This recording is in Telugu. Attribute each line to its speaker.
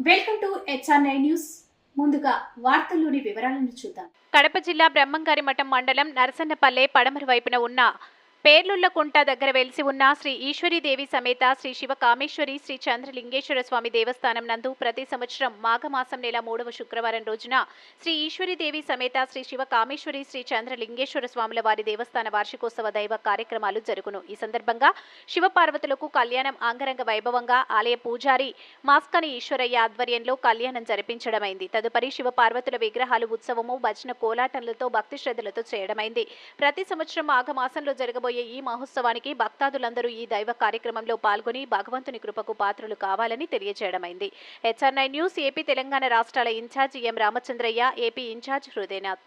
Speaker 1: Welcome to HR9 news. ముందుగా వార్తల్లోని వివరాలను చూద్దాం.
Speaker 2: కడప జిల్లా బ్రహ్మంగారి మఠం మండలం నరసన్నపల్లె పడమర వైపున ఉన్న పేర్లుళ్లకుంట దగ్గర వెలిసి ఉన్న శ్రీ ఈశ్వరీదేవి సమేత శ్రీ శివ కామేశ్వరి శ్రీ చంద్రలింగేశ్వర స్వామి దేవస్థానం నందు ప్రతి సంవత్సరం మాఘమాసం నెల 3వ శుక్రవారం రోజున శ్రీ ఈశ్వరీదేవి సమేత శ్రీ శివ కామేశ్వరి శ్రీ చంద్రలింగేశ్వర స్వాముల వారి దేవస్థాన వార్షికోత్సవ దైవ కార్యక్రమాలు జరుగును. ఈ సందర్భంగా శివపార్వతులకు కళ్యాణం అంగరంగ వైభవంగా ఆలయ పూజారి మాస్కని ఈశ్వరయ్య ఆధ్వర్యంలో కళ్యాణం జరిపించడమైంది. తదుపరి శివపార్వతుల విగ్రహాలు ఉత్సవము భజన కోలాటంలతో భక్తి శ్రద్ధలతో చేయడమైంది. ప్రతి సంవత్సరం మాఘమాసంలో జరగబోయే ఈ మహోత్సవానికి భక్తాదులందరూ ఈ దైవ కార్యక్రమంలో పాల్గొని భగవంతుని కృపకు పాత్రలు కావాలని తెలియజేయడమైంది. HR9 న్యూస్ ఏపీ తెలంగాణ రాష్ట్రాల ఇన్ఛార్జ్ ఎం రామచంద్రయ్య, ఏపీ ఇన్ఛార్జ్ హృదయనాథ్.